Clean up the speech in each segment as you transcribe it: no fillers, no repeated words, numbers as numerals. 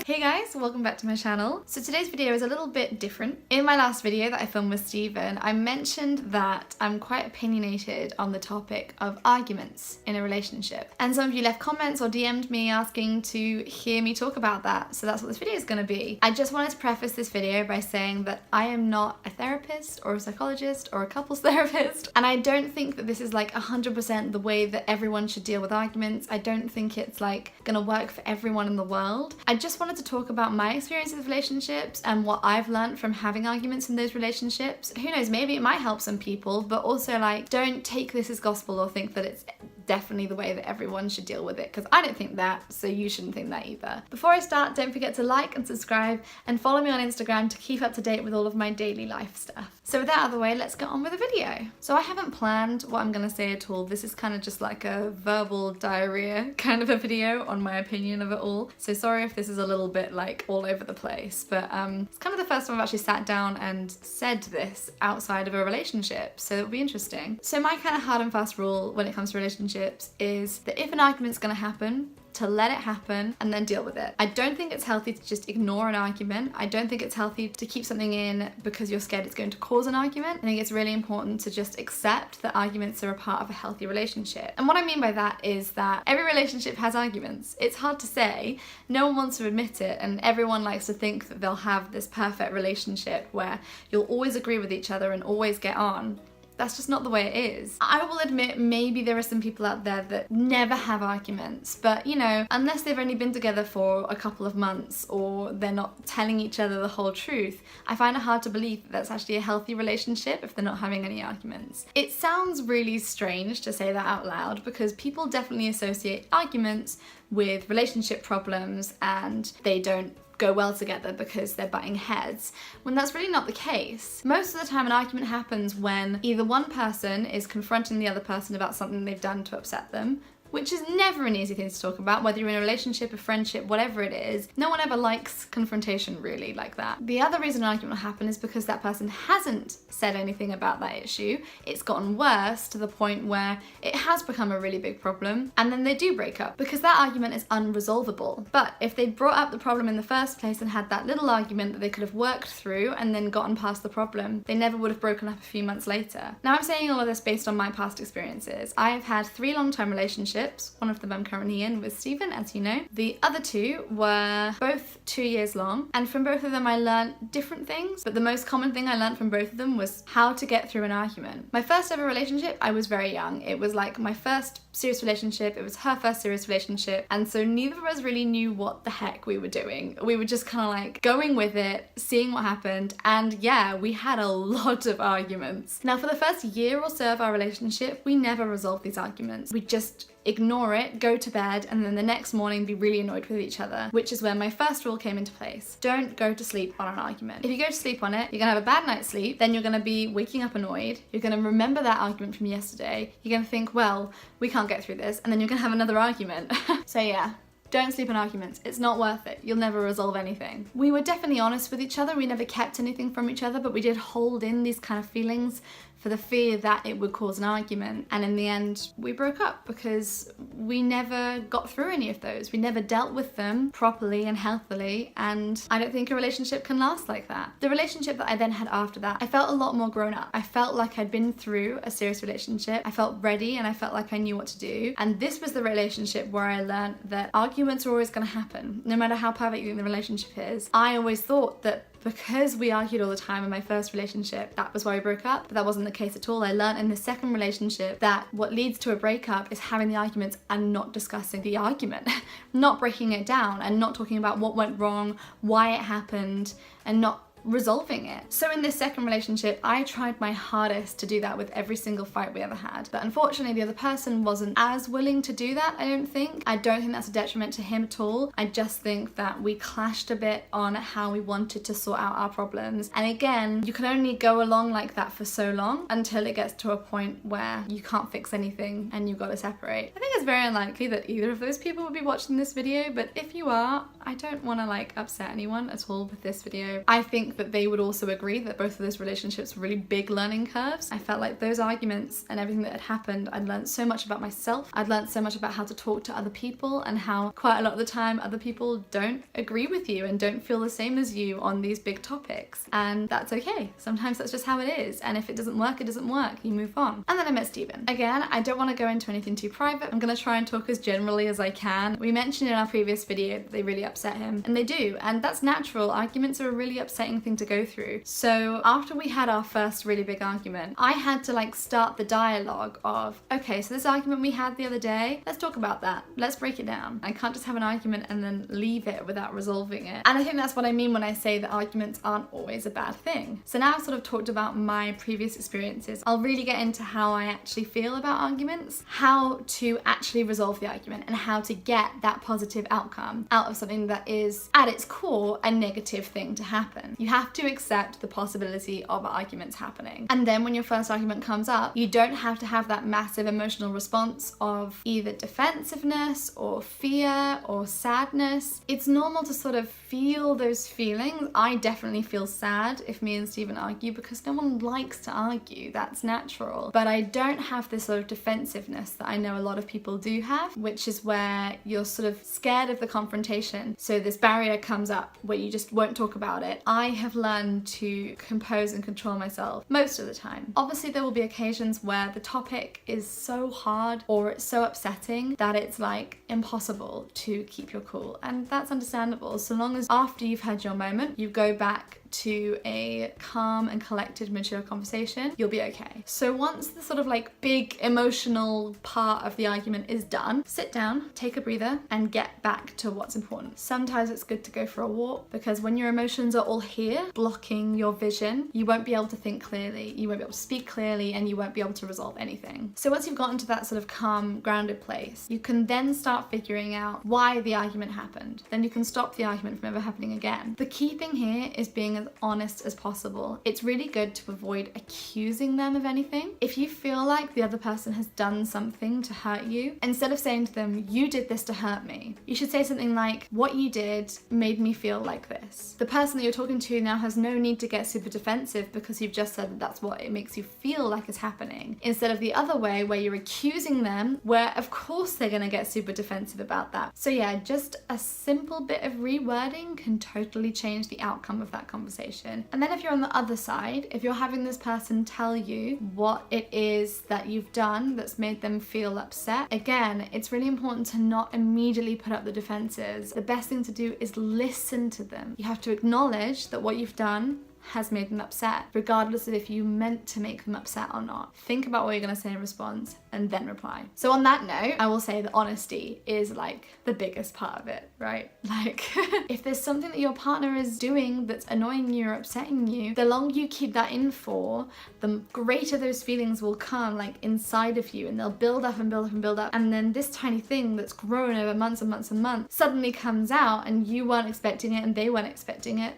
Hey guys, welcome back to my channel. So today's video is a little bit different. In my last video that I filmed with Stephen, I mentioned that I'm quite opinionated on the topic of arguments in a relationship. And some of you left comments or DM'd me asking to hear me talk about that. So that's what this video is going to be. I just wanted to preface this video by saying that I am not a therapist or a psychologist or a couples therapist. And I don't think that this is like 100% the way that everyone should deal with arguments. I don't think it's like gonna work for everyone in the world. I just wanted to talk about my experiences with relationships and what I've learned from having arguments in those relationships. Who knows, maybe it might help some people, but also like don't take this as gospel or think that it's definitely the way that everyone should deal with it, because I don't think that, so you shouldn't think that either. Before I start, don't forget to like and subscribe and follow me on Instagram to keep up to date with all of my daily life stuff. So with that out of the way, let's get on with the video. So I haven't planned what I'm gonna say at all. This is kind of just like a verbal diarrhea kind of a video on my opinion of it all. So sorry if this is a little bit like all over the place, but it's kind of the first time I've actually sat down and said this outside of a relationship, so it'll be interesting. So my kind of hard and fast rule when it comes to relationships is that if an argument's gonna happen, to let it happen and then deal with it. I don't think it's healthy to just ignore an argument. I don't think it's healthy to keep something in because you're scared it's going to cause an argument. I think it's really important to just accept that arguments are a part of a healthy relationship. And what I mean by that is that every relationship has arguments. It's hard to say, no one wants to admit it, and everyone likes to think that they'll have this perfect relationship where you'll always agree with each other and always get on. That's just not the way it is. I will admit maybe there are some people out there that never have arguments, but you know, unless they've only been together for a couple of months or they're not telling each other the whole truth, I find it hard to believe that that's actually a healthy relationship if they're not having any arguments. It sounds really strange to say that out loud because people definitely associate arguments with relationship problems and they don't go well together because they're butting heads, when that's really not the case. Most of the time an argument happens when either one person is confronting the other person about something they've done to upset them, which is never an easy thing to talk about, whether you're in a relationship, a friendship, whatever it is. No one ever likes confrontation really like that. The other reason an argument will happen is because that person hasn't said anything about that issue. It's gotten worse to the point where it has become a really big problem, and then they do break up because that argument is unresolvable. But if they brought up the problem in the first place and had that little argument that they could have worked through and then gotten past the problem, they never would have broken up a few months later. Now I'm saying all of this based on my past experiences. I've had 3 long-term relationships. One of them I'm currently in with Stephen, as you know. The other 2 were both 2 years long, and from both of them I learned different things, but the most common thing I learned from both of them was how to get through an argument. My first ever relationship, I was very young. It was like my first serious relationship, it was her first serious relationship, and so neither of us really knew what the heck we were doing. We were just kind of like going with it, seeing what happened, and yeah, we had a lot of arguments. Now for the first year or so of our relationship, we never resolved these arguments. We just ignore it, go to bed, and then the next morning be really annoyed with each other, which is where my first rule came into place. Don't go to sleep on an argument. If you go to sleep on it, you're gonna have a bad night's sleep, then you're gonna be waking up annoyed, you're gonna remember that argument from yesterday, you're gonna think, well, we can't get through this, and then you're gonna have another argument. So yeah. Don't sleep on arguments. It's not worth it. You'll never resolve anything. We were definitely honest with each other. We never kept anything from each other, but we did hold in these kind of feelings for the fear that it would cause an argument. And in the end, we broke up because we never got through any of those. We never dealt with them properly and healthily, and I don't think a relationship can last like that. The relationship that I then had after that, I felt a lot more grown up. I felt like I'd been through a serious relationship. I felt ready and I felt like I knew what to do. And this was the relationship where I learned that arguments are always gonna happen, no matter how perfect you think the relationship is. I always thought that because we argued all the time in my first relationship, that was why we broke up, but that wasn't the case at all. I learned in the second relationship that what leads to a breakup is having the arguments and not discussing the argument, not breaking it down and not talking about what went wrong, why it happened, and not resolving it. So in this second relationship, I tried my hardest to do that with every single fight we ever had. But unfortunately, the other person wasn't as willing to do that, I don't think. I don't think that's a detriment to him at all. I just think that we clashed a bit on how we wanted to sort out our problems. And again, you can only go along like that for so long until it gets to a point where you can't fix anything and you've got to separate. I think it's very unlikely that either of those people will be watching this video, but if you are, I don't want to like upset anyone at all with this video. I think that they would also agree that both of those relationships were really big learning curves. I felt like those arguments and everything that had happened, I'd learned so much about myself. I'd learned so much about how to talk to other people and how quite a lot of the time other people don't agree with you and don't feel the same as you on these big topics. And that's okay. Sometimes that's just how it is. And if it doesn't work, it doesn't work. You move on. And then I met Stephen. Again, I don't want to go into anything too private. I'm going to try and talk as generally as I can. We mentioned in our previous video that they really upset him, and they do. And that's natural. Arguments are a really upsetting thing to go through. So after we had our first really big argument, I had to like start the dialogue of, okay, so this argument we had the other day, let's talk about that. Let's break it down. I can't just have an argument and then leave it without resolving it. And I think that's what I mean when I say that arguments aren't always a bad thing. So now I've sort of talked about my previous experiences, I'll really get into how I actually feel about arguments, how to actually resolve the argument, and how to get that positive outcome out of something that is at its core a negative thing to happen. You have to accept the possibility of arguments happening. And then when your first argument comes up, you don't have to have that massive emotional response of either defensiveness or fear or sadness. It's normal to sort of feel those feelings. I definitely feel sad if me and Stephen argue because no one likes to argue. That's natural. But I don't have this sort of defensiveness that I know a lot of people do have, which is where you're sort of scared of the confrontation. So this barrier comes up where you just won't talk about it. I have learned to compose and control myself most of the time. Obviously, there will be occasions where the topic is so hard or it's so upsetting that it's like impossible to keep your cool. And that's understandable. So long as after you've had your moment, you go back to a calm and collected, mature conversation, you'll be okay. So once the sort of like big emotional part of the argument is done, sit down, take a breather, and get back to what's important. Sometimes it's good to go for a walk because when your emotions are all here, blocking your vision, you won't be able to think clearly, you won't be able to speak clearly, and you won't be able to resolve anything. So once you've gotten to that sort of calm, grounded place, you can then start figuring out why the argument happened. Then you can stop the argument from ever happening again. The key thing here is being as honest as possible. It's really good to avoid accusing them of anything. If you feel like the other person has done something to hurt you, instead of saying to them, you did this to hurt me, you should say something like, what you did made me feel like this. The person that you're talking to now has no need to get super defensive because you've just said that that's what it makes you feel like is happening. Instead of the other way where you're accusing them, where of course they're gonna get super defensive about that. So yeah, just a simple bit of rewording can totally change the outcome of that conversation. And then if you're on the other side, if you're having this person tell you what it is that you've done that's made them feel upset, again, it's really important to not immediately put up the defenses. The best thing to do is listen to them. You have to acknowledge that what you've done has made them upset, regardless of if you meant to make them upset or not. Think about what you're going to say in response and then reply. So on that note, I will say that honesty is like the biggest part of it, right? Like if there's something that your partner is doing that's annoying you or upsetting you, the longer you keep that in for, the greater those feelings will come like inside of you, and they'll build up and build up and build up. And then this tiny thing that's grown over months and months and months suddenly comes out and you weren't expecting it and they weren't expecting it.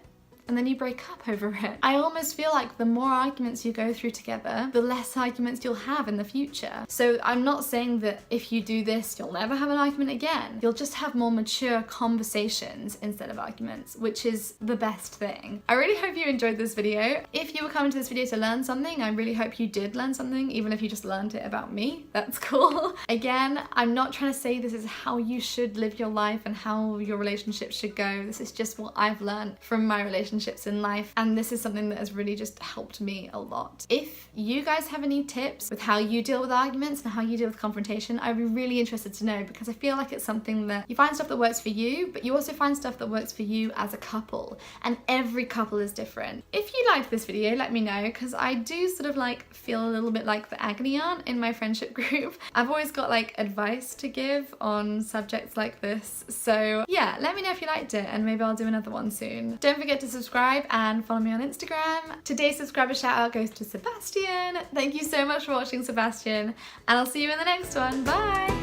And then you break up over it. I almost feel like the more arguments you go through together, the less arguments you'll have in the future. So I'm not saying that if you do this, you'll never have an argument again. You'll just have more mature conversations instead of arguments, which is the best thing. I really hope you enjoyed this video. If you were coming to this video to learn something, I really hope you did learn something, even if you just learned it about me. That's cool. Again, I'm not trying to say this is how you should live your life and how your relationship should go. This is just what I've learned from my relationship in life, and this is something that has really just helped me a lot. If you guys have any tips with how you deal with arguments and how you deal with confrontation, I'd be really interested to know, because I feel like it's something that you find stuff that works for you, but you also find stuff that works for you as a couple, and every couple is different. If you liked this video, let me know, because I do sort of like feel a little bit like the agony aunt in my friendship group. I've always got like advice to give on subjects like this, so yeah, let me know if you liked it, and maybe I'll do another one soon. Don't forget to subscribe and follow me on Instagram. Today's subscriber shout out goes to Sebastian. Thank you so much for watching, Sebastian, and I'll see you in the next one. Bye!